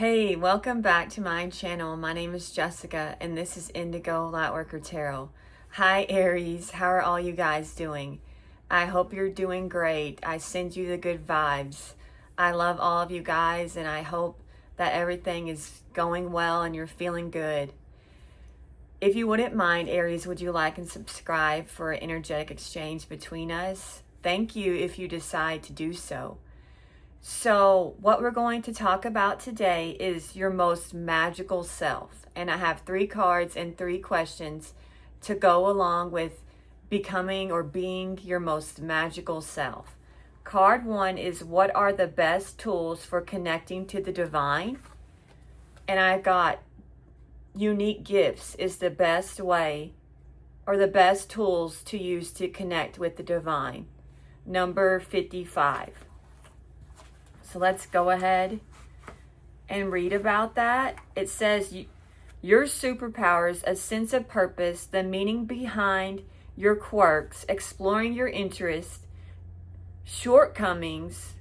Hey, welcome back to my channel. My name is Jessica and this is Indigo Lightworker Tarot. Hi Aries, how are all you guys doing? I hope you're doing great. I send you the good vibes. I love all of you guys and I hope that everything is going well and you're feeling good. If you wouldn't mind, Aries, would you like and subscribe for an energetic exchange between us? Thank you if you decide to do so. So what we're going to talk about today is your most magical self. And I have 3 cards and 3 questions to go along with becoming or being your most magical self. Card 1 is what are the best tools for connecting to the divine? And I've got unique gifts is the best way or the best tools to use to connect with the divine. Number 55. So let's go ahead and read about that. It says, your superpowers, a sense of purpose, the meaning behind your quirks, exploring your interests, shortcomings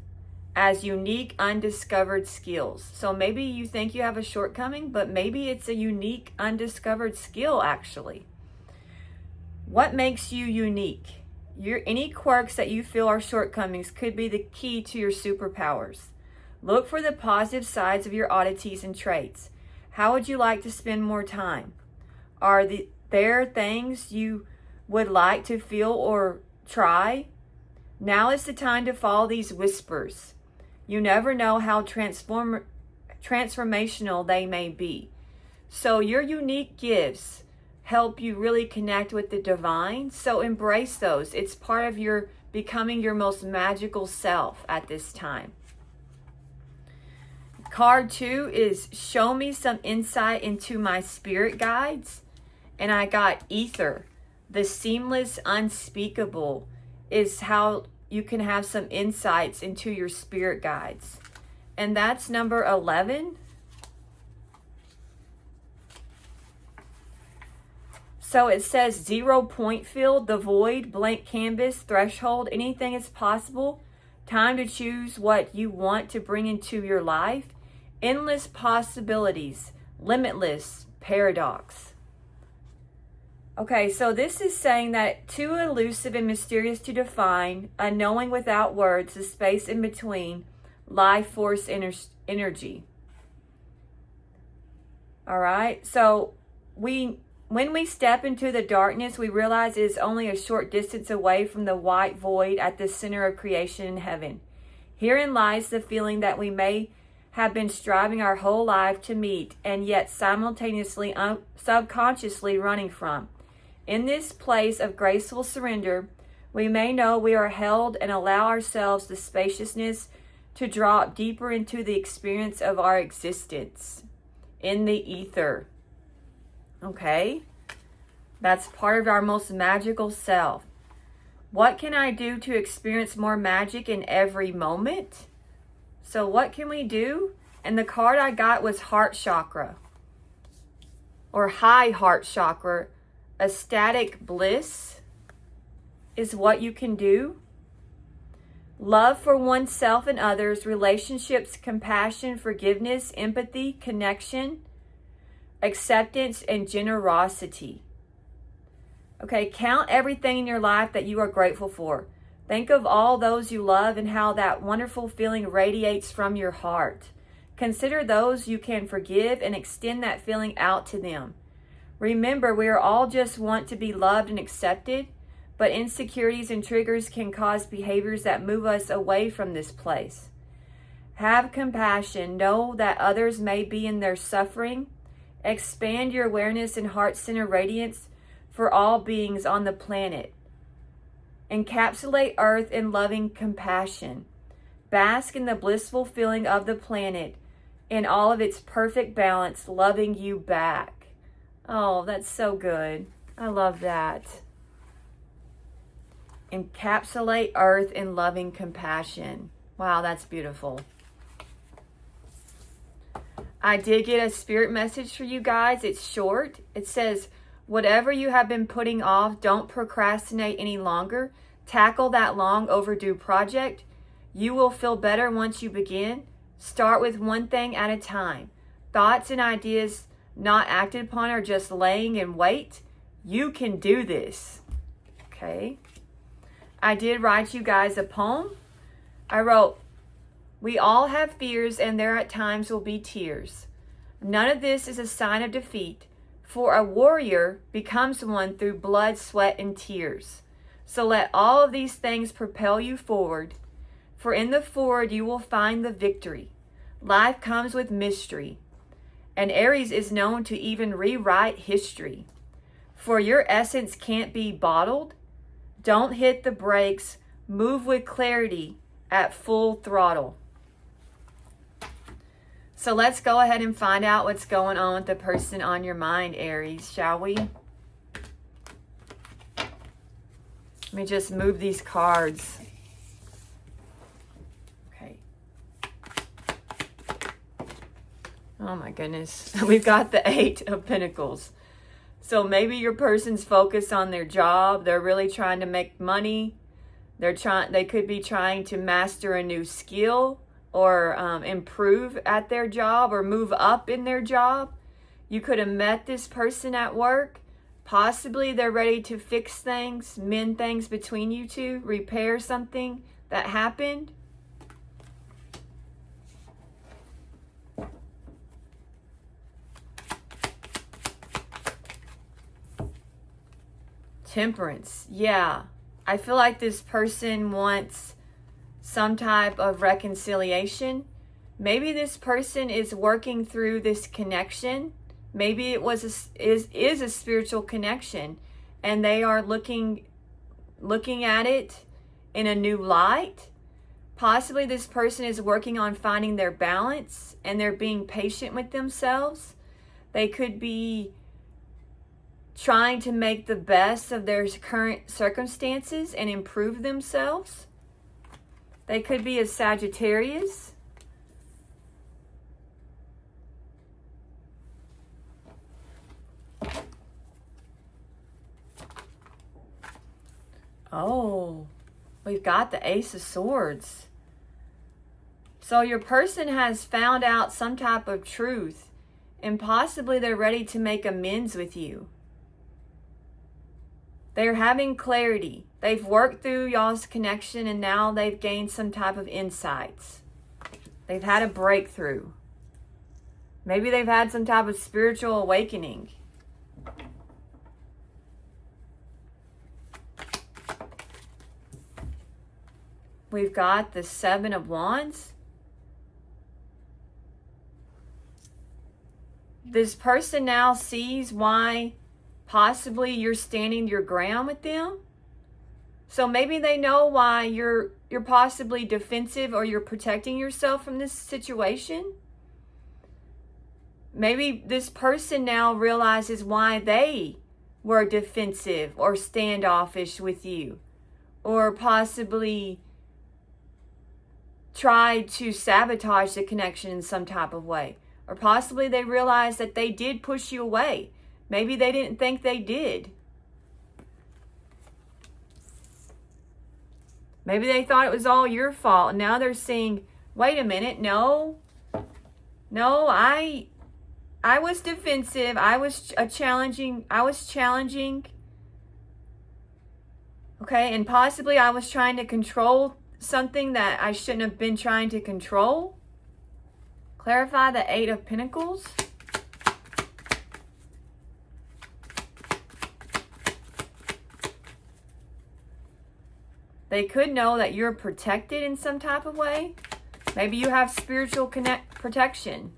as unique, undiscovered skills. So maybe you think you have a shortcoming, but maybe it's a unique, undiscovered skill actually. What makes you unique? Any quirks that you feel are shortcomings could be the key to your superpowers. Look for the positive sides of your oddities and traits. How would you like to spend more time? Are there things you would like to feel or try? Now is the time to follow these whispers. You never know how transformational they may be. So your unique gifts help you really connect with the divine. So embrace those. It's part of your becoming your most magical self at this time. Card 2 is show me some insight into my spirit guides. And I got ether. The seamless, unspeakable is how you can have some insights into your spirit guides. And that's number 11. So it says 0 point field, the void, blank canvas, threshold, anything is possible. Time to choose what you want to bring into your life. Endless possibilities, limitless paradox. Okay, so this is saying that too elusive and mysterious to define, unknowing without words, the space in between, life force energy. All right, so when we step into the darkness, we realize it is only a short distance away from the white void at the center of creation in heaven. Herein lies the feeling that we may have been striving our whole life to meet and yet simultaneously subconsciously running from. In this place of graceful surrender, we may know we are held and allow ourselves the spaciousness to drop deeper into the experience of our existence in the ether. Okay, that's part of our most magical self. What can I do to experience more magic in every moment? So what can we do? And the card I got was heart chakra or high heart chakra. Ecstatic bliss is what you can do. Love for oneself and others, relationships, compassion, forgiveness, empathy, connection, acceptance, and generosity. Okay, count everything in your life that you are grateful for. Think of all those you love and how that wonderful feeling radiates from your heart. Consider those you can forgive and extend that feeling out to them. Remember, we are all just want to be loved and accepted, but insecurities and triggers can cause behaviors that move us away from this place. Have compassion. Know that others may be in their suffering. Expand your awareness and heart center radiance for all beings on the planet. Encapsulate Earth in loving compassion. Bask in the blissful feeling of the planet in all of its perfect balance, loving you back. Oh, that's so good. I love that. Encapsulate Earth in loving compassion. Wow, that's beautiful. I did get a spirit message for you guys. It's short. It says, whatever you have been putting off, don't procrastinate any longer. Tackle that long overdue project. You will feel better once you begin. Start with one thing at a time. Thoughts and ideas not acted upon are just laying in wait. You can do this. Okay. I did write you guys a poem. I wrote, we all have fears and there at times will be tears. None of this is a sign of defeat, for a warrior becomes one through blood, sweat, and tears. So let all of these things propel you forward, for in the forward you will find the victory. Life comes with mystery, and Aries is known to even rewrite history. For your essence can't be bottled. Don't hit the brakes. Move with clarity at full throttle. So let's go ahead and find out what's going on with the person on your mind, Aries, shall we? Let me just move these cards. Okay. Oh my goodness. We've got the 8 of Pentacles. So maybe your person's focused on their job. They're really trying to make money. They could be trying to master a new skill or improve at their job or move up in their job. You could have met this person at work. Possibly they're ready to fix things, mend things between you two, repair something that happened. Temperance. Yeah. I feel like this person wants some type of reconciliation. Maybe this person is working through this connection. Maybe it was is a spiritual connection, and they are looking at it in a new light. Possibly this person is working on finding their balance, and they're being patient with themselves. They could be trying to make the best of their current circumstances and improve themselves. They could be a Sagittarius. Oh, we've got the Ace of Swords. So your person has found out some type of truth, and possibly they're ready to make amends with you. They're having clarity. They've worked through y'all's connection, and now they've gained some type of insights. They've had a breakthrough. Maybe they've had some type of spiritual awakening. We've got the 7 of Wands. This person now sees why possibly you're standing your ground with them. So maybe they know why you're possibly defensive, or you're protecting yourself from this situation. Maybe this person now realizes why they were defensive or standoffish with you, or possibly tried to sabotage the connection in some type of way. Or possibly they realize that they did push you away. Maybe they didn't think they did. Maybe they thought it was all your fault. And now they're saying, wait a minute, no, I was defensive. I was challenging. Okay, and possibly I was trying to control something that I shouldn't have been trying to control. Clarify the 8 of Pentacles. They could know that you're protected in some type of way. Maybe you have spiritual protection.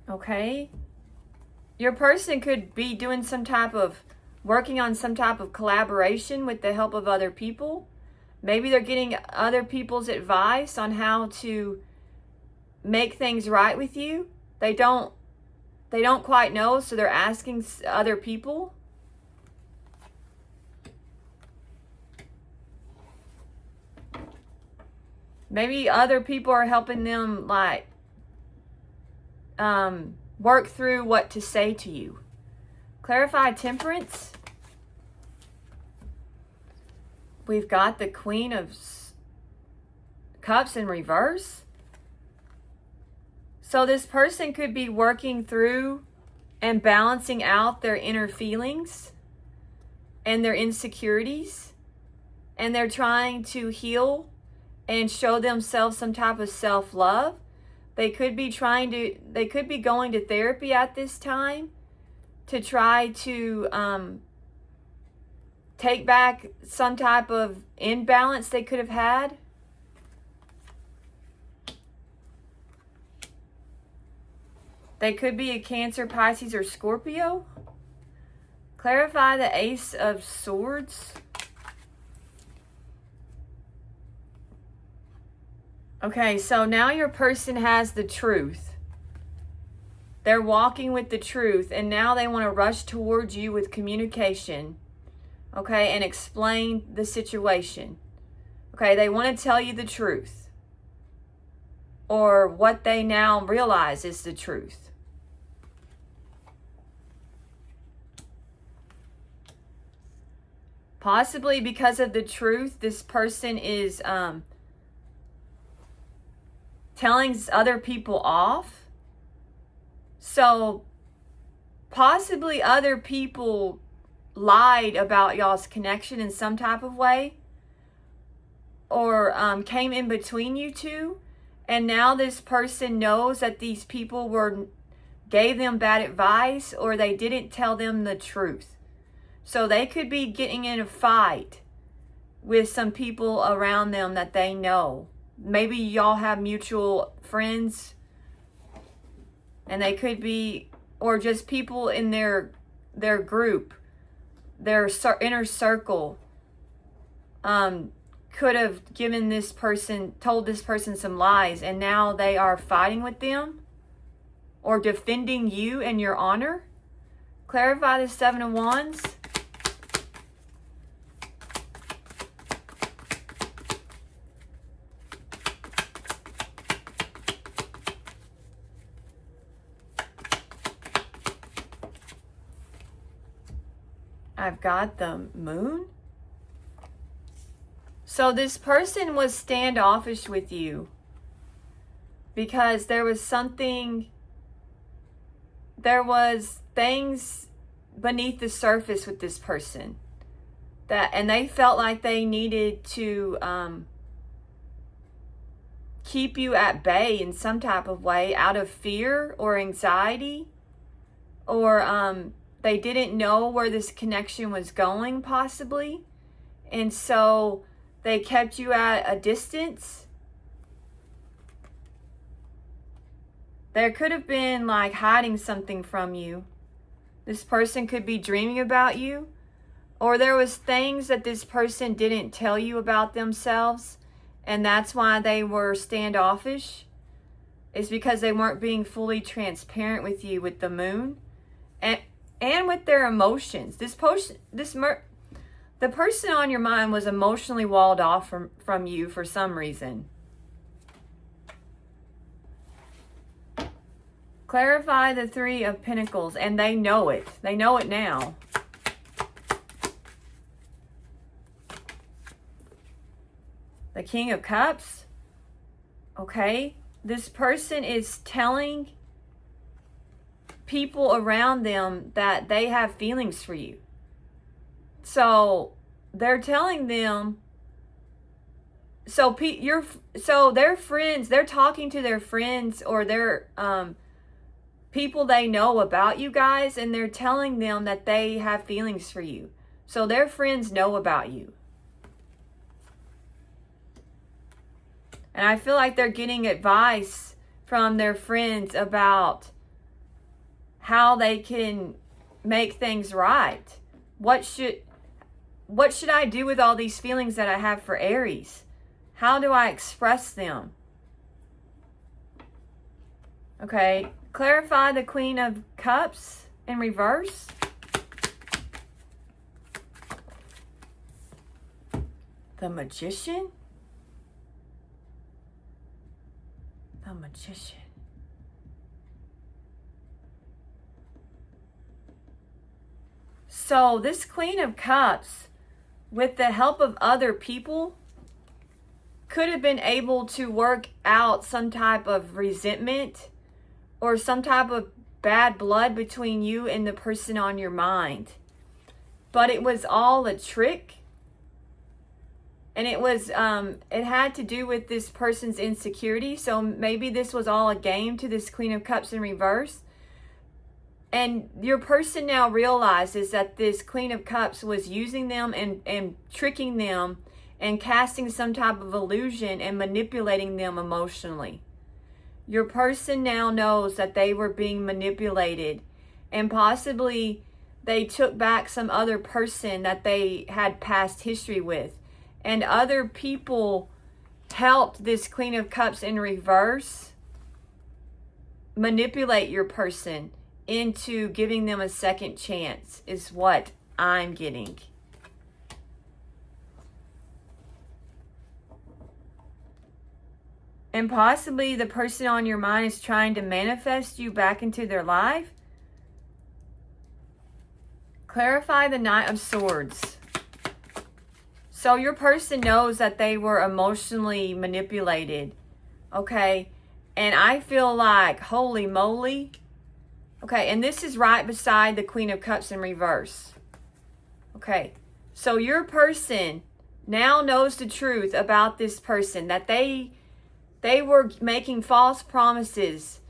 Okay. Your person could be doing working on some type of collaboration with the help of other people. Maybe they're getting other people's advice on how to make things right with you. They don't quite know, so they're asking other people. Maybe other people are helping them work through what to say to you. Clarify Temperance. we've got the Queen of Cups in reverse. So this person could be working through and balancing out their inner feelings and their insecurities. And they're trying to heal and show themselves some type of self-love. They could be going to therapy at this time to try to take back some type of imbalance they could have had. They could be a Cancer, Pisces, or Scorpio. Clarify the Ace of Swords. Okay, so now your person has the truth. They're walking with the truth, and now they want to rush towards you with communication, okay, and explain the situation. Okay, they want to tell you the truth, or what they now realize is the truth. Possibly because of the truth, this person is telling other people off. So possibly other people lied about y'all's connection in some type of way, or came in between you two, and now this person knows that these people gave them bad advice, or they didn't tell them the truth. So they could be getting in a fight with some people around them that they know. Maybe y'all have mutual friends, and they could be, or just people in their group, their inner circle, could have told this person some lies, and now they are fighting with them or defending you and your honor. Clarify the Seven of Wands. I've got the Moon. So this person was standoffish with you because there was things beneath the surface with this person, and they felt like they needed to keep you at bay in some type of way, out of fear or anxiety, or they didn't know where this connection was going, possibly. And so they kept you at a distance. There could have been like hiding something from you. This person could be dreaming about you. Or there was things that this person didn't tell you about themselves, and that's why they were standoffish. It's because they weren't being fully transparent with you with the Moon. And with their emotions. The person on your mind was emotionally walled off from you for some reason. Clarify the Three of Pentacles, and they know it. They know it now. The King of Cups. Okay. This person is telling people around them that they have feelings for you. So they're telling them, so their friends, they're talking to their friends or their people they know about you guys, and they're telling them that they have feelings for you. So their friends know about you. And I feel like they're getting advice from their friends about how they can make things right. What should I do with all these feelings that I have for Aries? How do I express them? Okay, clarify the Queen of Cups in reverse. The Magician. The Magician. So this Queen of Cups with the help of other people, could have been able to work out some type of resentment or some type of bad blood between you and the person on your mind. But it was all a trick. And it was, it had to do with this person's insecurity. So maybe this was all a game to this Queen of Cups in reverse. And your person now realizes that this Queen of Cups was using them and tricking them and casting some type of illusion and manipulating them emotionally. Your person now knows that they were being manipulated, and possibly they took back some other person that they had past history with. And other people helped this Queen of Cups in reverse manipulate your person into giving them a second chance, is what I'm getting. And possibly the person on your mind is trying to manifest you back into their life. Clarify the Knight of Swords. So your person knows that they were emotionally manipulated. Okay. And I feel like, holy moly. Okay. And this is right beside the Queen of Cups in reverse. Okay. So your person now knows the truth about this person, that they were making false promises,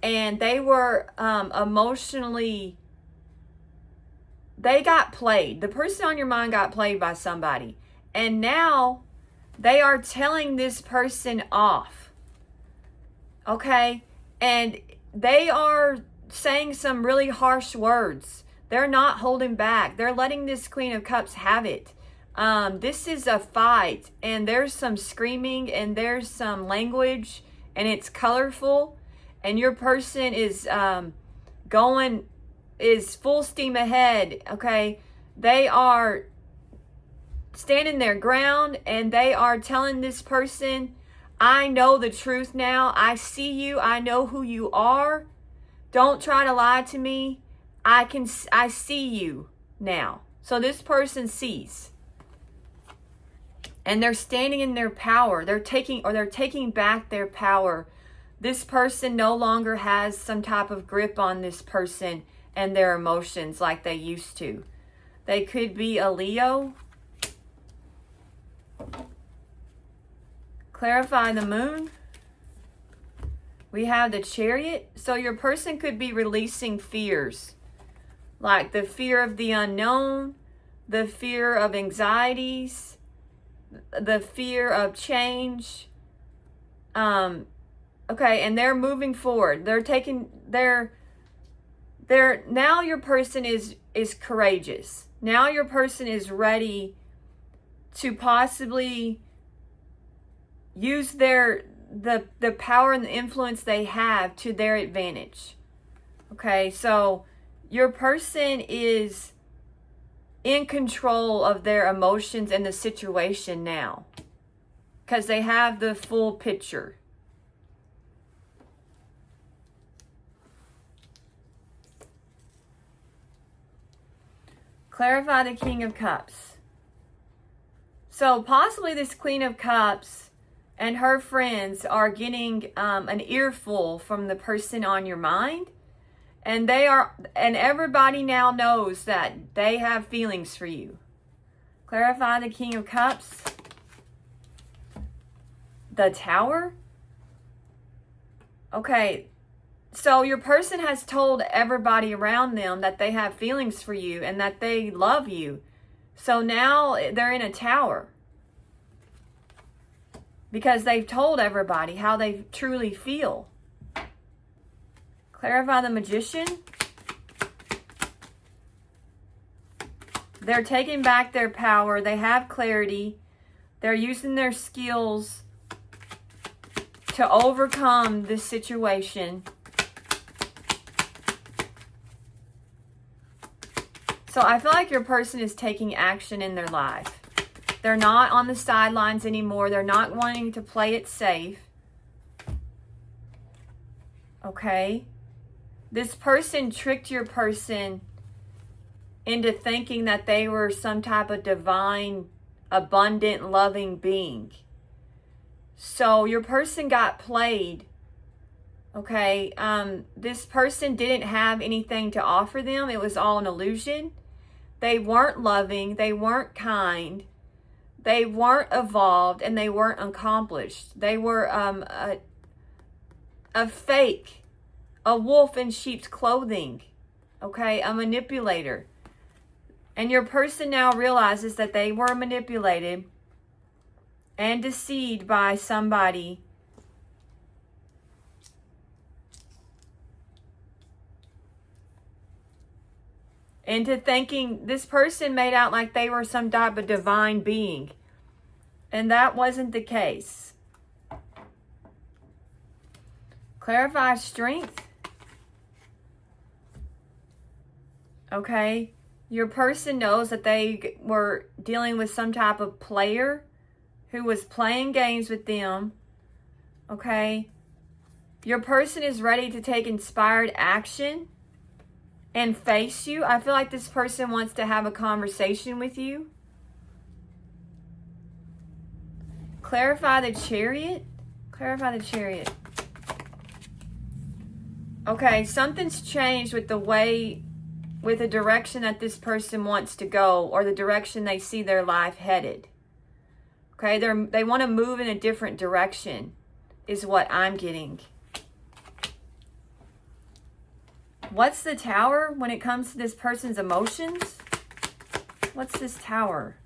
and they were emotionally, they got played. The person on your mind got played by somebody. And now they are telling this person off. Okay? And they are saying some really harsh words. They're not holding back. They're letting this Queen of Cups have it. This is a fight, and there's some screaming, and there's some language, and it's colorful, and your person is is full steam ahead. Okay? They are standing their ground, and they are telling this person, I know the truth now. I see you. I know who you are. Don't try to lie to me. I see you now. So this person sees. And they're standing in their power. They're taking back their power. This person no longer has some type of grip on this person and their emotions like they used to. They could be a Leo. Clarify the Moon. We have the Chariot. So your person could be releasing fears, like the fear of the unknown, the fear of anxieties, the fear of change. Okay, and they're moving forward. Now your person is courageous. Now your person is ready to possibly use the power and the influence they have to their advantage. Okay, so your person is in control of their emotions and the situation now, because they have the full picture. Clarify the King of Cups. So possibly this Queen of Cups and her friends are getting an earful from the person on your mind. And everybody now knows that they have feelings for you. Clarify the King of Cups. The Tower. Okay, so your person has told everybody around them that they have feelings for you and that they love you. So now they're in a tower, because they've told everybody how they truly feel. Clarify the Magician. They're taking back their power. They have clarity. They're using their skills to overcome this situation. So I feel like your person is taking action in their life. They're not on the sidelines anymore. They're not wanting to play it safe. Okay? This person tricked your person into thinking that they were some type of divine, abundant, loving being. So your person got played. Okay, this person didn't have anything to offer them. It was all an illusion. They weren't loving. They weren't kind. They weren't evolved, and they weren't accomplished. They were a fake, a wolf in sheep's clothing. Okay, a manipulator. And your person now realizes that they were manipulated and deceived by somebody into thinking this person made out like they were some type of divine being. And that wasn't the case. Clarify strength. Okay. Your person knows that they were dealing with some type of player who was playing games with them. Okay. Your person is ready to take inspired action and face you. I feel like this person wants to have a conversation with you. Clarify the Chariot. Clarify the Chariot. Okay, something's changed with the direction that this person wants to go, or the direction they see their life headed. Okay, they want to move in a different direction, is what I'm getting. What's the Tower when it comes to this person's emotions? What's this Tower?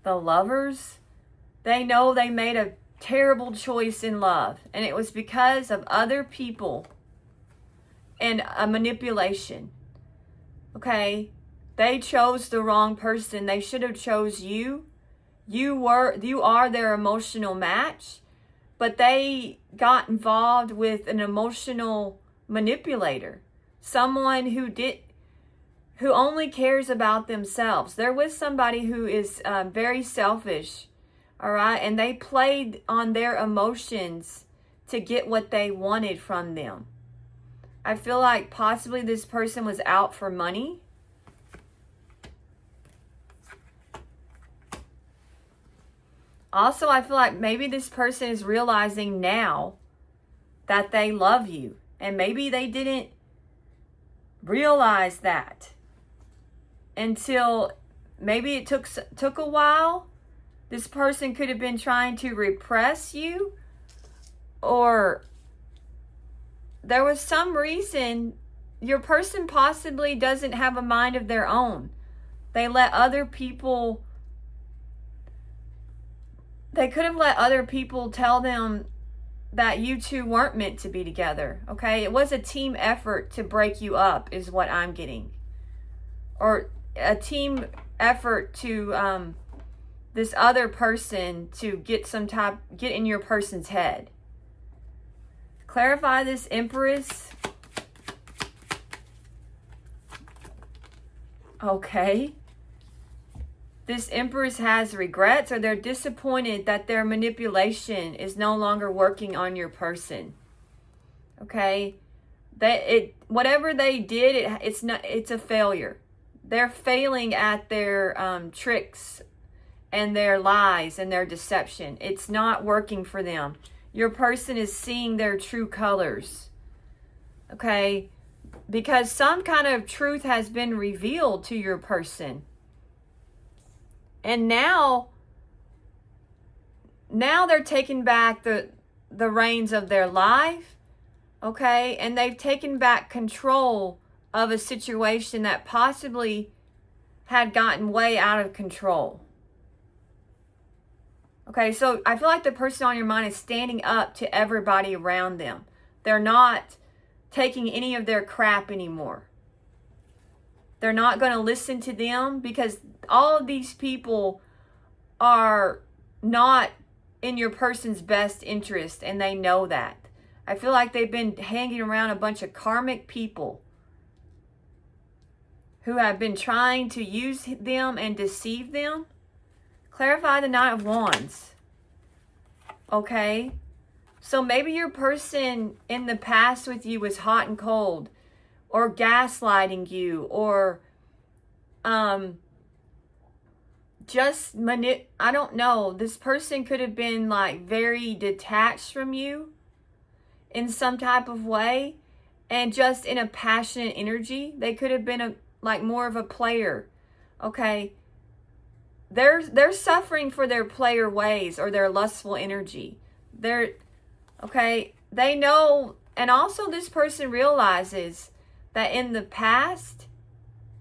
The Lovers. They know they made a terrible choice in love, and it was because of other people and a manipulation. Okay, they chose the wrong person. They should have chose you. You are their emotional match, but they got involved with an emotional manipulator, someone who only cares about themselves. They're with somebody who is very selfish. All right, and they played on their emotions to get what they wanted from them. I feel like possibly this person was out for money. Also, I feel like maybe this person is realizing now that they love you, and maybe they didn't realize that until maybe it took a while. This person could have been trying to repress you, or there was some reason. Your person possibly doesn't have a mind of their own. They could have let other people tell them that you two weren't meant to be together. Okay, it was a team effort to break you up, is what I'm getting, or a team effort to this other person to get in your person's head. Clarify this Empress. Okay. This Empress has regrets, or they're disappointed that their manipulation is no longer working on your person. Okay? Whatever they did, it's a failure. They're failing at their tricks and their lies and their deception. It's not working for them. Your person is seeing their true colors. Okay? Because some kind of truth has been revealed to your person. And now they're taking back the reins of their life. Okay? And they've taken back control of a situation that possibly had gotten way out of control. Okay, so I feel like the person on your mind is standing up to everybody around them. They're not taking any of their crap anymore. They're not going to listen to them, because all of these people are not in your person's best interest, and they know that. I feel like they've been hanging around a bunch of karmic people who have been trying to use them and deceive them. Clarify the Knight of Wands. Okay? So maybe your person in the past with you was hot and cold, or gaslighting you, or I don't know. This person could have been like very detached from you in some type of way, and just in a passionate energy. They could have been like more of a player. Okay. They're suffering for their player ways or their lustful energy. They know, and also this person realizes that in the past,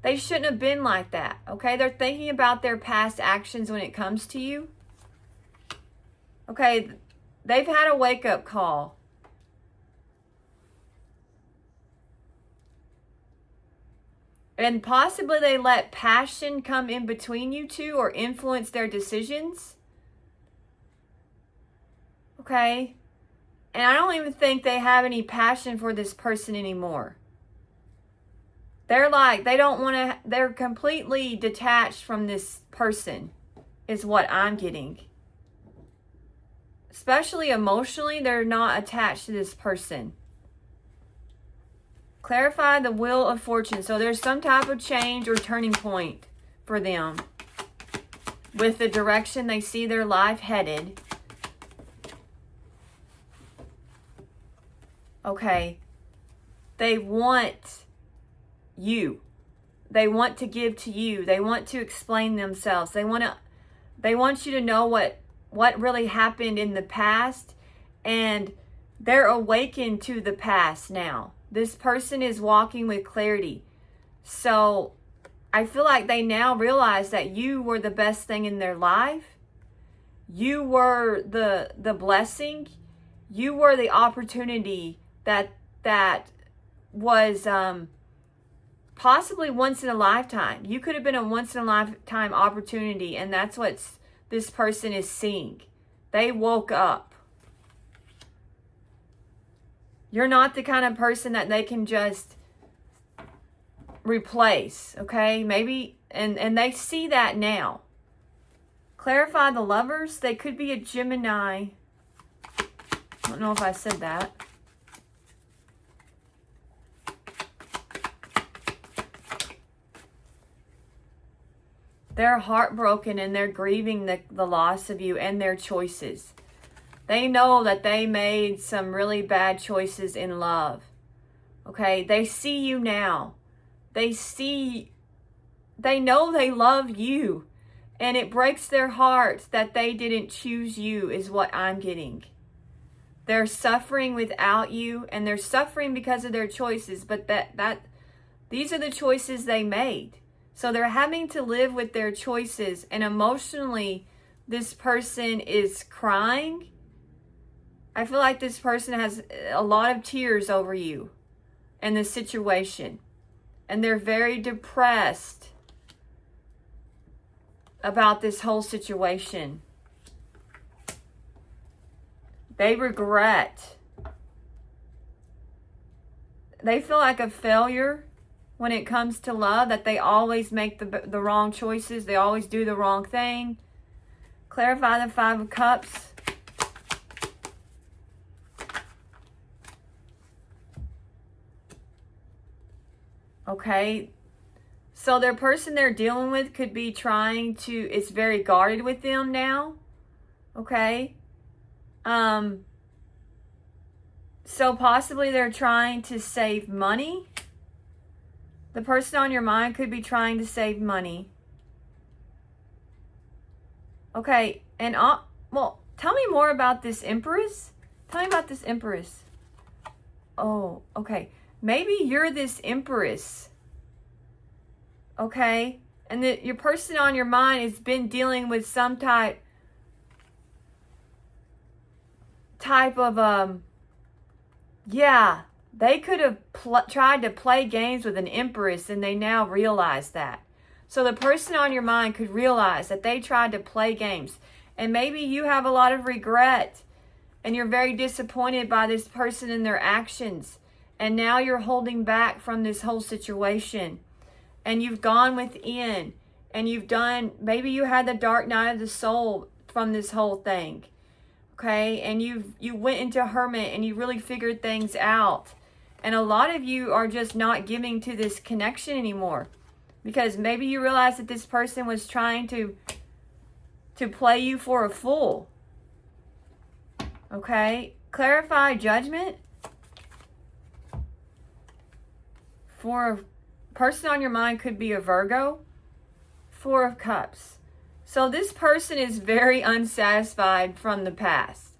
they shouldn't have been like that. Okay, they're thinking about their past actions when it comes to you. Okay, they've had a wake-up call. And possibly they let passion come in between you two or influence their decisions. Okay, and I don't even think they have any passion for this person anymore. They're like, they're completely detached from this person, is what I'm getting. Especially emotionally, they're not attached to this person. Clarify the wheel of fortune. So there's some type of change or turning point for them with the direction they see their life headed. Okay. They want you. They want to give to you. They want to explain themselves. They want you to know what really happened in the past, and they're awakened to the past now. This person is walking with clarity. So I feel like they now realize that you were the best thing in their life. You were the blessing. You were the opportunity that was possibly once in a lifetime. You could have been a once in a lifetime opportunity, and that's what this person is seeing. They woke up. You're not the kind of person that they can just replace, okay? Maybe, and they see that now. Clarify the Lovers. They could be a Gemini. I don't know if I said that. They're heartbroken and they're grieving the loss of you and their choices. They know that they made some really bad choices in love. Okay? They see you now. They know they love you. And it breaks their hearts that they didn't choose you, is what I'm getting. They're suffering without you, and they're suffering because of their choices, but these are the choices they made. So they're having to live with their choices, and emotionally, this person is crying. I feel like this person has a lot of tears over you and the situation. And they're very depressed about this whole situation. They regret. They feel like a failure when it comes to love, that they always make the wrong choices. They always do the wrong thing. Clarify the Five of Cups. Okay, so their person they're dealing with could be it's very guarded with them now. Okay. So possibly they're trying to save money. The person on your mind could be trying to save money. Okay, and well, tell me more about this Empress. Tell me about this Empress. Oh, okay. Maybe you're this Empress, okay? And your person on your mind has been dealing with some type of, yeah, they could have tried to play games with an Empress, and they now realize that. So the person on your mind could realize that they tried to play games. And maybe you have a lot of regret, and you're very disappointed by this person and their actions. And now you're holding back from this whole situation. And you've gone within. And maybe you had the dark night of the soul from this whole thing. okay? And you went into hermit and you really figured things out. And a lot of you are just not giving to this connection anymore, because maybe you realize that this person was trying to play you for a fool. Okay? Clarify judgment. For a person on your mind could be a Virgo. Four of Cups. So this person is very unsatisfied from the past.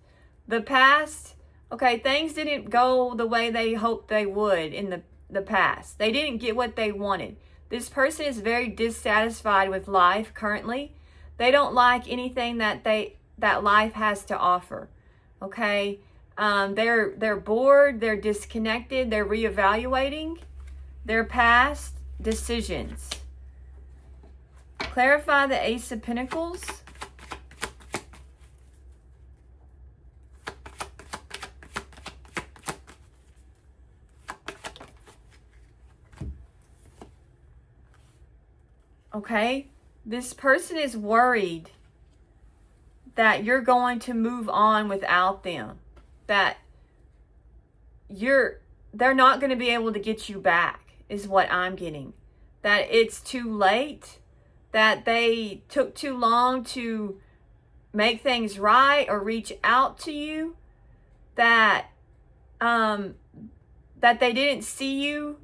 The past, okay, things didn't go the way they hoped they would in the past. They didn't get what they wanted. This person is very dissatisfied with life currently. They don't like anything that life has to offer. Okay? They're bored, they're disconnected, they're reevaluating their past decisions. Clarify the Ace of Pentacles. Okay? This person is worried that you're going to move on without them. That they're not going to be able to get you back, is what I'm getting. That it's too late. That they took too long to make things right or reach out to you. That they didn't see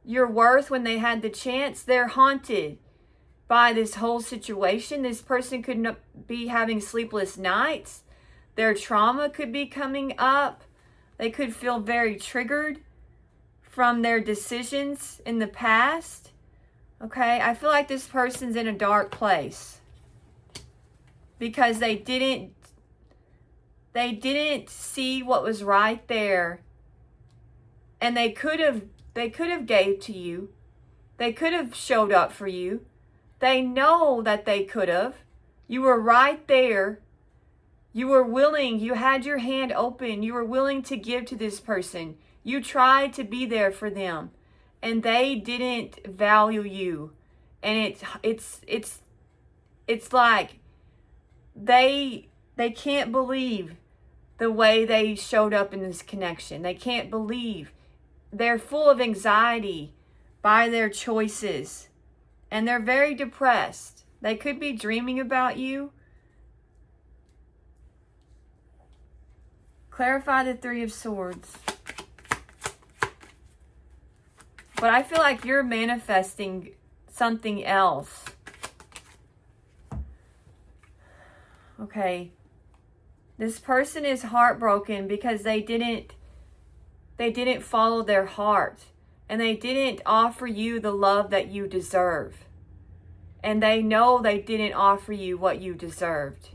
your worth when they had the chance. They're haunted by this whole situation. This person could be having sleepless nights. Their trauma could be coming up. They could feel very triggered from their decisions in the past. Okay, I feel like this person's in a dark place because they didn't see what was right there, and they could have gave to you. They could have showed up for you. They know that they could have. You were right there. You were willing. You had your hand open. You were willing to give to this person. You tried to be there for them, and they didn't value you. And it's like they can't believe the way they showed up in this connection. They can't believe. They're full of anxiety by their choices. And they're very depressed. They could be dreaming about you. Clarify the Three of Swords. But I feel like you're manifesting something else. Okay. This person is heartbroken because they didn't follow their heart. And they didn't offer you the love that you deserve. And they know they didn't offer you what you deserved.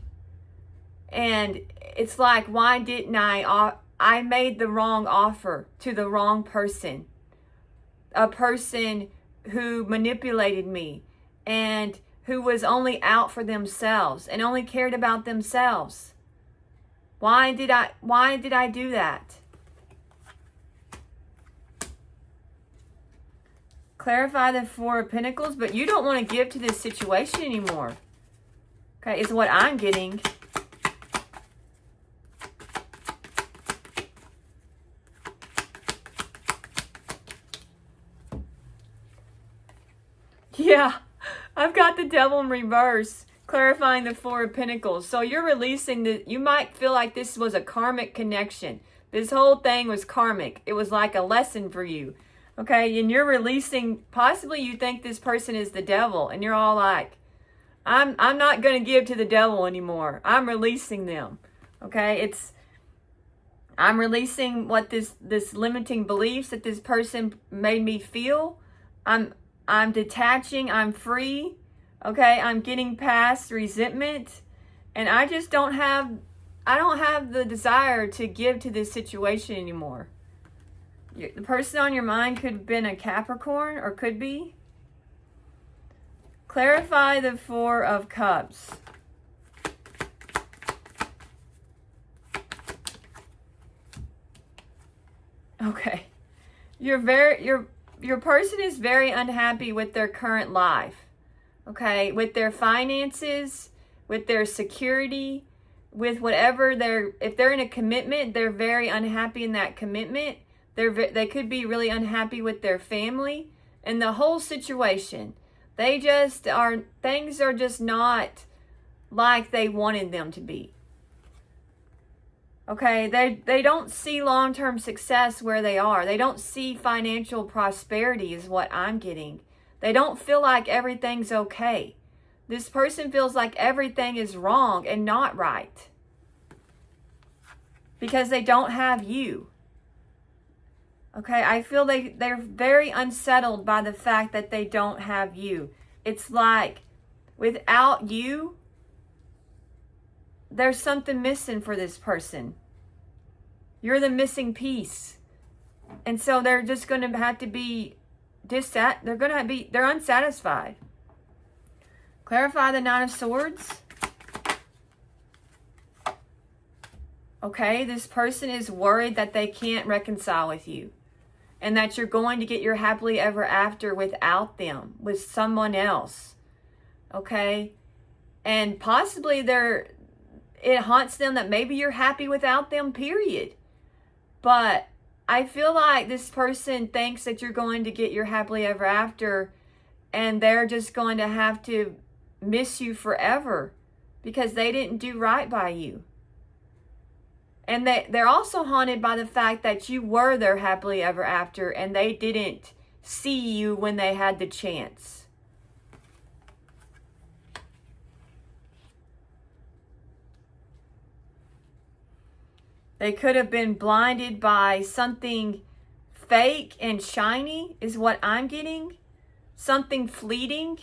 And it's like, why didn't I made the wrong offer to the wrong person. A person who manipulated me and who was only out for themselves and only cared about themselves. Why did I do that? Clarify the Four of Pentacles, but you don't want to give to this situation anymore. Okay, is what I'm getting. Yeah, I've got the Devil in reverse, clarifying the Four of Pentacles. So you're releasing you might feel like this was a karmic connection. This whole thing was karmic. It was like a lesson for you. Okay, and you're releasing, possibly you think this person is the devil, and you're all like, I'm not going to give to the devil anymore. I'm releasing them. Okay, I'm releasing what this limiting beliefs that this person made me feel. I'm detaching, I'm free. Okay, I'm getting past resentment, and I just don't have the desire to give to this situation anymore. The person on your mind could have been a Capricorn, or could be. Clarify the Four of Cups. Okay. Your person is very unhappy with their current life. Okay, with their finances, with their security, with whatever if they're in a commitment, they're very unhappy in that commitment. They could be really unhappy with their family and the whole situation. Things are just not like they wanted them to be. Okay, they don't see long-term success where they are. They don't see financial prosperity is what I'm getting. They don't feel like everything's okay. This person feels like everything is wrong and not right. Because they don't have you. Okay, I feel they're very unsettled by the fact that they don't have you. It's like without you, there's something missing for this person. You're the missing piece. And so they're just going to have to be they're unsatisfied. Clarify the Nine of Swords. Okay, this person is worried that they can't reconcile with you. And that you're going to get your happily ever after without them, with someone else. Okay? And possibly it haunts them that maybe you're happy without them, period. But I feel like this person thinks that you're going to get your happily ever after, and they're just going to have to miss you forever because they didn't do right by you. And they're also haunted by the fact that you were their happily ever after and they didn't see you when they had the chance. They could have been blinded by something fake and shiny is what I'm getting. Something fleeting.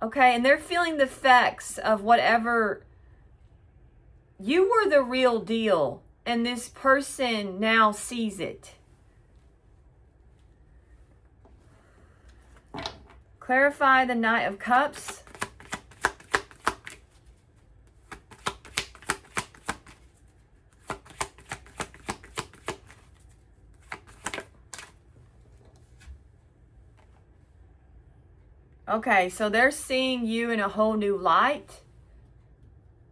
Okay, and they're feeling the effects of whatever. You were the real deal, and this person now sees it. Clarify the Knight of Cups. Okay, so they're seeing you in a whole new light.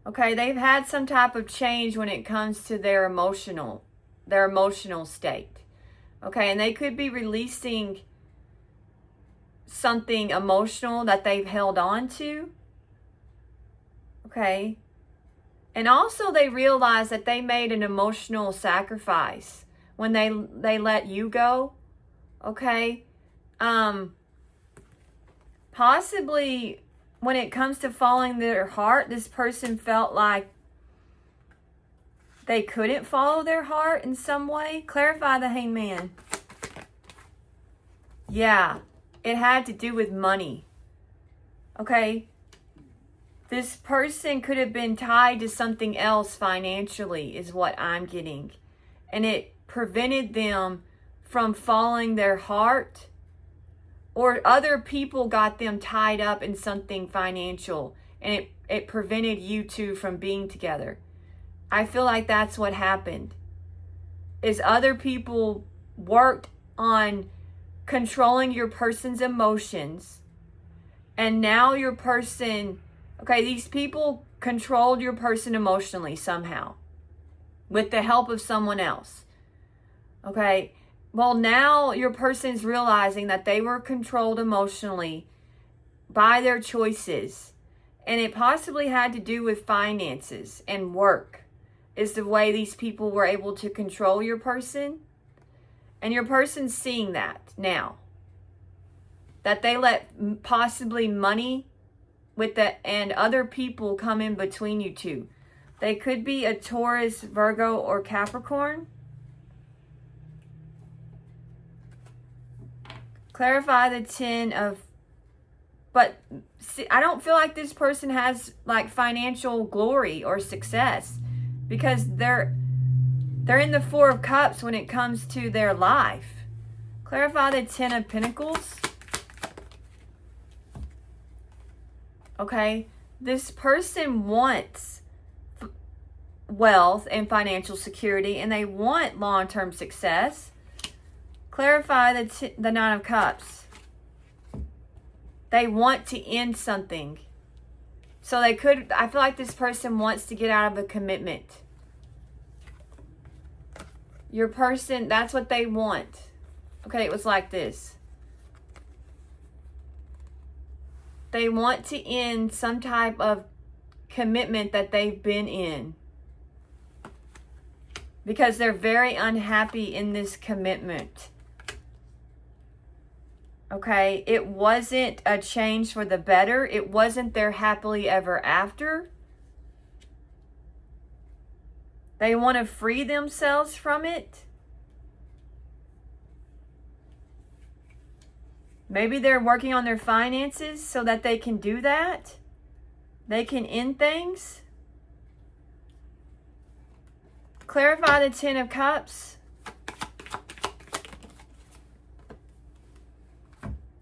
Okay, they've had some type of change when it comes to their emotional state. Okay, and they could be releasing something emotional that they've held on to. Okay. And also they realize that they made an emotional sacrifice when they let you go. Okay. Possibly when it comes to following their heart, this person felt like they couldn't follow their heart in some way. Clarify the Hangman. Yeah, it had to do with money. Okay? This person could have been tied to something else financially, is what I'm getting. And it prevented them from following their heart. Or other people got them tied up in something financial, and it prevented you two from being together. I feel like that's what happened. Is other people worked on controlling your person's emotions, and now your person, okay, these people controlled your person emotionally somehow with the help of someone else. Okay. Well, now your person's realizing that they were controlled emotionally by their choices. And it possibly had to do with finances and work is the way these people were able to control your person. And your person's seeing that now. That they let possibly money and other people come in between you two. They could be a Taurus, Virgo, or Capricorn. Clarify the 10 of, but see, I don't feel like this person has like financial glory or success because they're in the 4 of Cups when it comes to their life. Clarify the 10 of Pentacles. Okay, this person wants wealth and financial security and they want long-term success. Clarify the 9 of Cups. They want to end something. So I feel like this person wants to get out of a commitment. Your person, that's what they want. Okay, it was like this. They want to end some type of commitment that they've been in. Because they're very unhappy in this commitment. Okay, it wasn't a change for the better. It wasn't their happily ever after. They want to free themselves from it. Maybe they're working on their finances so that they can do that. They can end things. Clarify the Ten of Cups.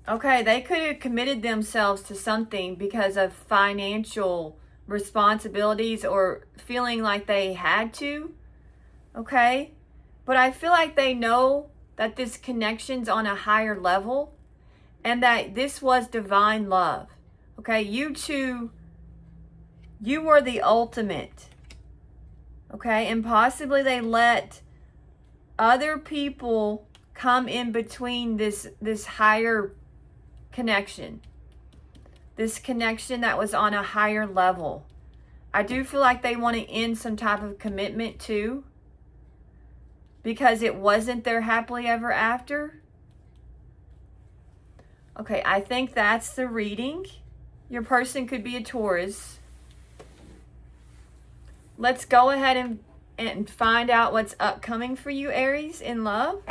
Okay, they could have committed themselves to something because of financial responsibilities or feeling like they had to. Okay? But I feel like they know that this connection's on a higher level and that this was divine love. Okay? You two, you were the ultimate. Okay? And possibly they let other people come in between this higher connection. This connection that was on a higher level. I do feel like they want to end some type of commitment too. Because it wasn't their happily ever after. Okay, I think that's the reading. Your person could be a Taurus. Let's go ahead and find out what's upcoming for you, Aries, in love.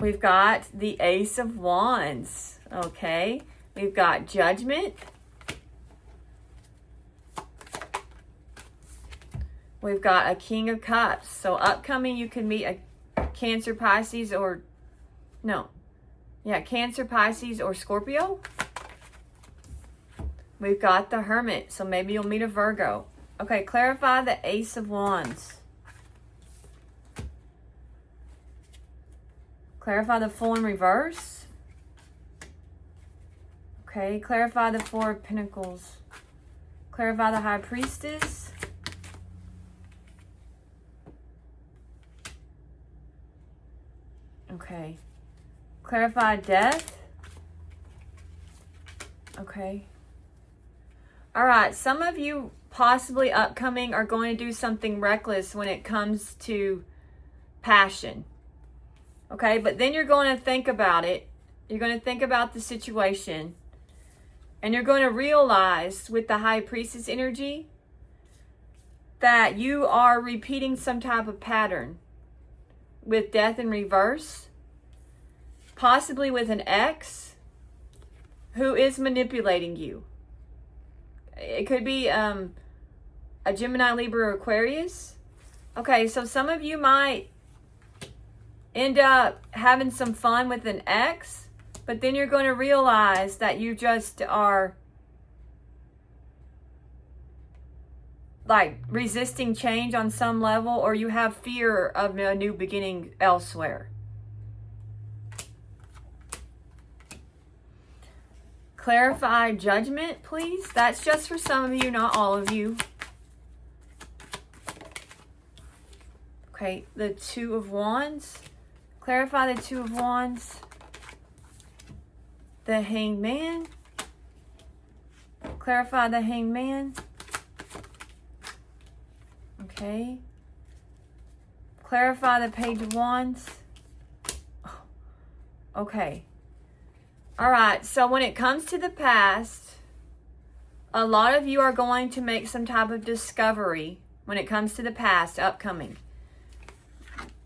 We've got the Ace of Wands, okay? We've got Judgment. We've got a King of Cups. So upcoming, you can meet a Cancer, Pisces, or... No. Yeah, Cancer, Pisces, or Scorpio. We've got the Hermit. So maybe you'll meet a Virgo. Okay, clarify the Ace of Wands. Clarify the Fool in reverse. Okay, clarify the Four of Pentacles. Clarify the High Priestess. Okay. Clarify Death. Okay. All right, some of you possibly upcoming are going to do something reckless when it comes to passion. Okay, but then you're going to think about it. You're going to think about the situation. And you're going to realize with the High Priestess energy that you are repeating some type of pattern with Death in reverse. Possibly with an ex who is manipulating you. It could be a Gemini, Libra, or Aquarius. Okay, so some of you might end up having some fun with an ex, but then you're going to realize that you just are like resisting change on some level, or you have fear of a new beginning elsewhere. Clarify Judgment, please. That's just for some of you, not all of you. Okay, the Two of Wands. Clarify the Two of Wands. The Hanged Man. Clarify the Hanged Man. Okay. Clarify the Page of Wands. Okay. All right, so when it comes to the past, a lot of you are going to make some type of discovery when it comes to the past upcoming.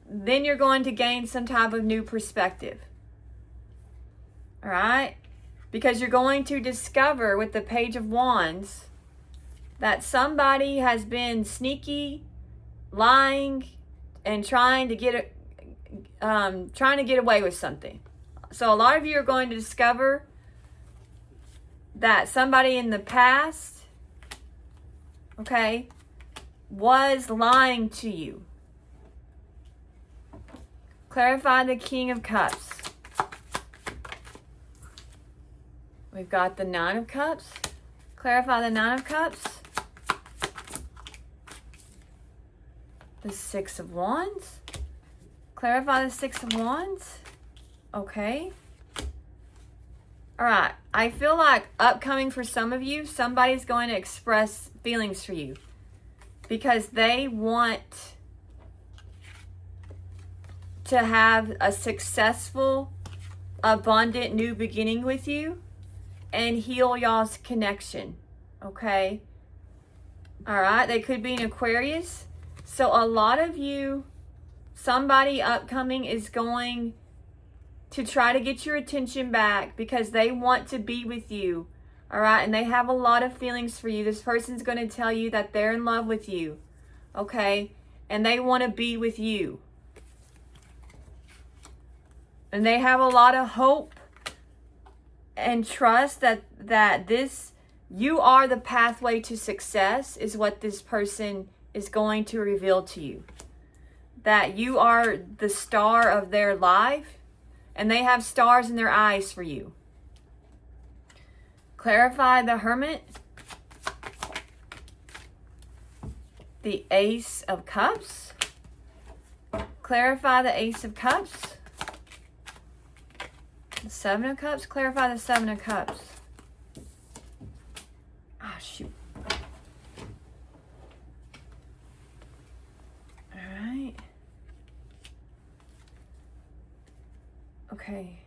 Then you're going to gain some type of new perspective. All right? Because you're going to discover with the Page of Wands that somebody has been sneaky, lying, and trying to get away with something. So a lot of you are going to discover that somebody in the past, okay, was lying to you. Clarify the King of Cups. We've got the Nine of Cups. Clarify the Nine of Cups. The Six of Wands. Clarify the Six of Wands. Okay. All right. I feel like upcoming for some of you, somebody's going to express feelings for you because they want to have a successful, abundant new beginning with you and heal y'all's connection. Okay. All right. They could be an Aquarius. So a lot of you, somebody upcoming is going to try to get your attention back because they want to be with you. All right. And they have a lot of feelings for you. This person's going to tell you that they're in love with you. Okay. And they want to be with you. And they have a lot of hope and trust that this, you are the pathway to success is what this person is going to reveal to you. That you are the star of their life and they have stars in their eyes for you. Clarify the Hermit. The Ace of Cups. Clarify the Ace of Cups. The Seven of Cups. Clarify the Seven of Cups. Ah, shoot. All right. Okay.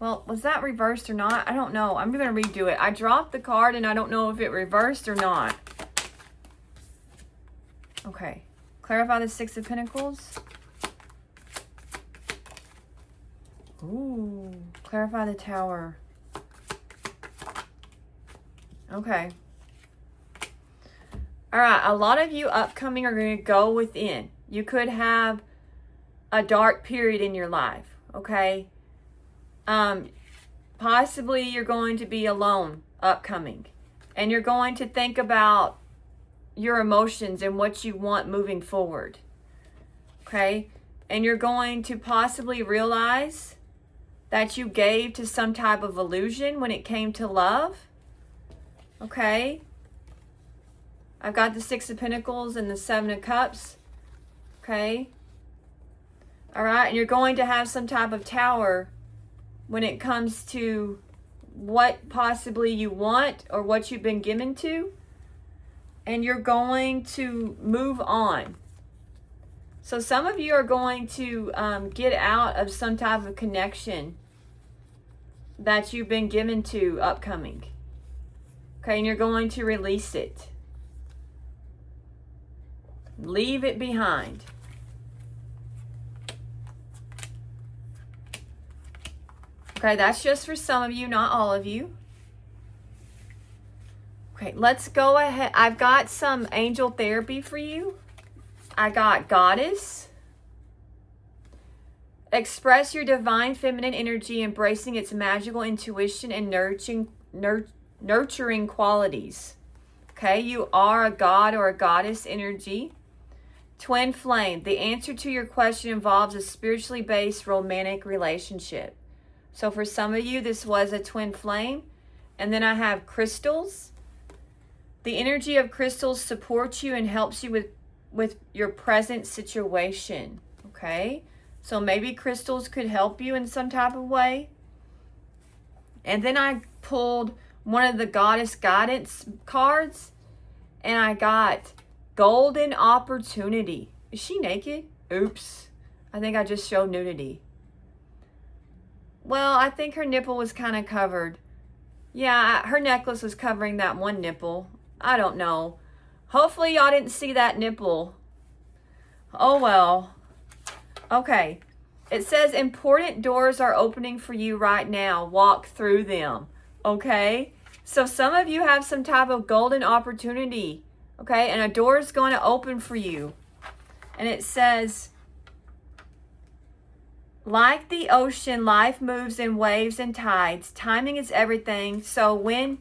Well, was that reversed or not? I don't know. I'm going to redo it. I dropped the card and I don't know if it reversed or not. Okay. Clarify the Six of Pentacles. Ooh. Clarify the Tower. Okay. All right. A lot of you upcoming are going to go within. You could have a dark period in your life. Okay. Possibly you're going to be alone upcoming. And you're going to think about your emotions and what you want moving forward. Okay. And you're going to possibly realize that you gave to some type of illusion when it came to love. Okay. I've got the Six of Pentacles and the Seven of Cups. Okay. All right. And you're going to have some type of tower when it comes to what possibly you want or what you've been given to. And you're going to move on. So some of you are going to get out of some type of connection that you've been given to upcoming. Okay, and you're going to release it. Leave it behind. Okay, that's just for some of you, not all of you. Okay, let's go ahead. I've got some angel therapy for you. I got Goddess. Express your divine feminine energy, embracing its magical intuition and nurturing qualities. Okay, you are a god or a goddess energy. Twin flame. The answer to your question involves a spiritually based romantic relationship. So for some of you, this was a twin flame. And then I have crystals. The energy of crystals supports you and helps you with your present situation. Okay, so maybe crystals could help you in some type of way. And then I pulled one of the Goddess Guidance cards and I got Golden Opportunity. Is she naked? Oops. I think I just showed nudity. Well, I think her nipple was kind of covered. Yeah, her necklace was covering that one nipple. I don't know. Hopefully y'all didn't see that nipple. Oh well. Okay. It says important doors are opening for you right now. Walk through them. Okay. So some of you have some type of golden opportunity. Okay. And a door is going to open for you. And it says, like the ocean, life moves in waves and tides. Timing is everything. So when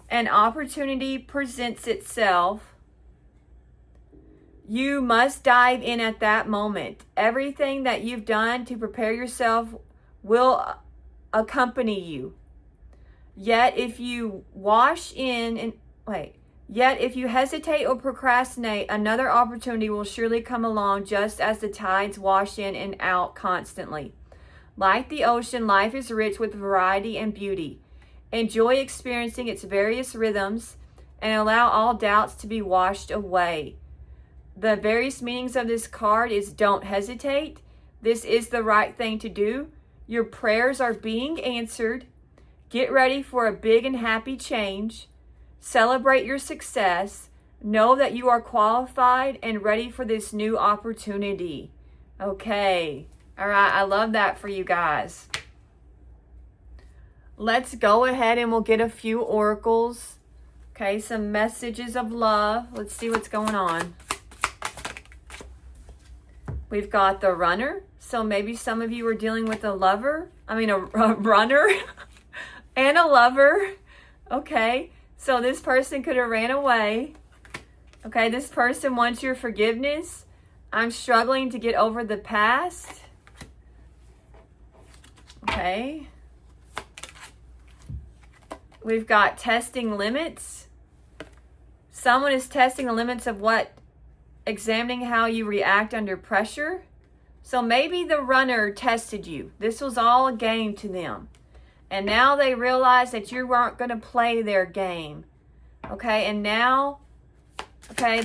an opportunity presents itself, you must dive in at that moment. Everything that you've done to prepare yourself will accompany you. Yet if you Yet if you hesitate or procrastinate, another opportunity will surely come along, just as the tides wash in and out constantly. Like the ocean, life is rich with variety and beauty. Enjoy experiencing its various rhythms and allow all doubts to be washed away. The various meanings of this card is don't hesitate. This is the right thing to do. Your prayers are being answered. Get ready for a big and happy change. Celebrate your success. Know that you are qualified and ready for this new opportunity. Okay. All right. I love that for you guys. Let's go ahead and we'll get a few oracles. Okay. Some messages of love. Let's see what's going on. We've got the runner. So maybe some of you are dealing with a runner and a lover. Okay. So this person could have ran away. Okay, this person wants your forgiveness. I'm struggling to get over the past. Okay. We've got testing limits. Someone is testing the limits of examining how you react under pressure. So maybe the runner tested you. This was all a game to them. And now they realize that you weren't going to play their game. Okay, and now, I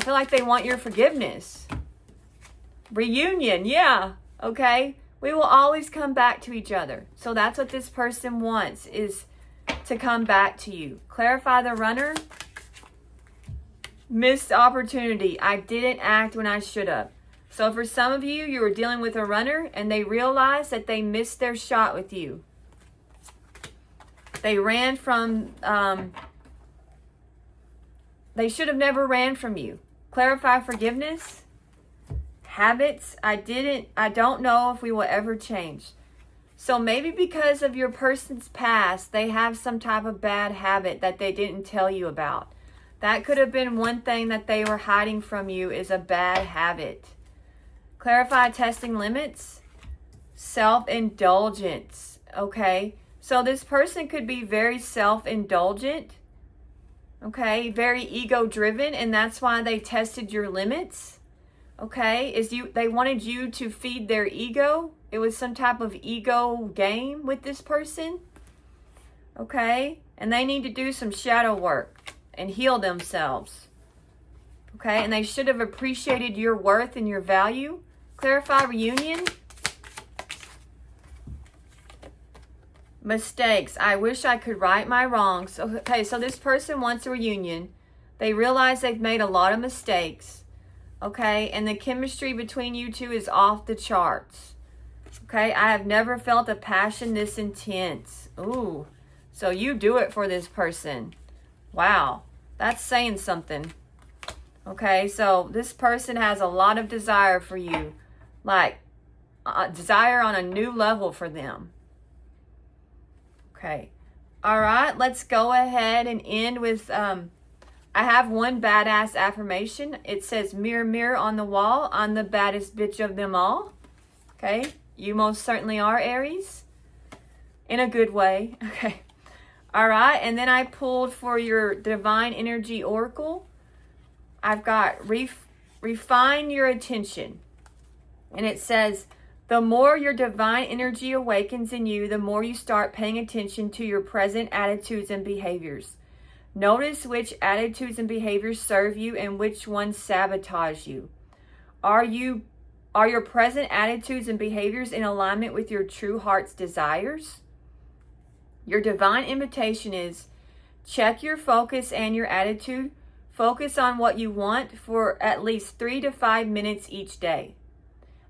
feel like they want your forgiveness. Reunion, yeah. Okay, we will always come back to each other. So that's what this person wants, is to come back to you. Clarify the runner. Missed opportunity. I didn't act when I should have. So for some of you, you were dealing with a runner and they realized that they missed their shot with you. They ran from, they should have never ran from you. Clarify forgiveness. Habits. I don't know if we will ever change. So maybe because of your person's past, they have some type of bad habit that they didn't tell you about. That could have been one thing that they were hiding from you, is a bad habit. Clarify testing limits. Self-indulgence. Okay. So this person could be very self-indulgent, okay, very ego-driven, and that's why they tested your limits, okay? They wanted you to feed their ego. It was some type of ego game with this person, okay? And they need to do some shadow work and heal themselves, okay? And they should have appreciated your worth and your value. Clarify reunion. Mistakes. I wish I could right my wrongs. Okay, so this person wants a reunion. They realize they've made a lot of mistakes. Okay, and the chemistry between you two is off the charts. Okay, I have never felt a passion this intense. Ooh, so you do it for this person. Wow, that's saying something. Okay, so this person has a lot of desire for you. Like, desire on a new level for them. Okay. All right. Let's go ahead and end with, I have one badass affirmation. It says, mirror, mirror on the wall, I'm the baddest bitch of them all. Okay. You most certainly are, Aries. In a good way. Okay. All right. And then I pulled for your divine energy oracle. I've got refine your attention. And it says, the more your divine energy awakens in you, the more you start paying attention to your present attitudes and behaviors. Notice which attitudes and behaviors serve you and which ones sabotage you. Are your present attitudes and behaviors in alignment with your true heart's desires? Your divine invitation is, check your focus and your attitude. Focus on what you want for at least 3 to 5 minutes each day.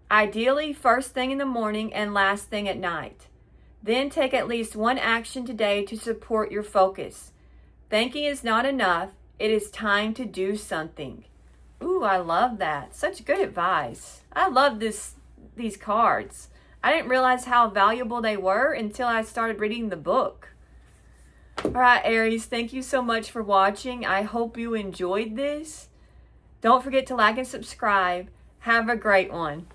Ideally, first thing in the morning and last thing at night. Then take at least one action today to support your focus. Thinking is not enough. It is time to do something. Ooh, I love that. Such good advice. I love these cards. I didn't realize how valuable they were until I started reading the book. All right, Aries, thank you so much for watching. I hope you enjoyed this. Don't forget to like and subscribe. Have a great one.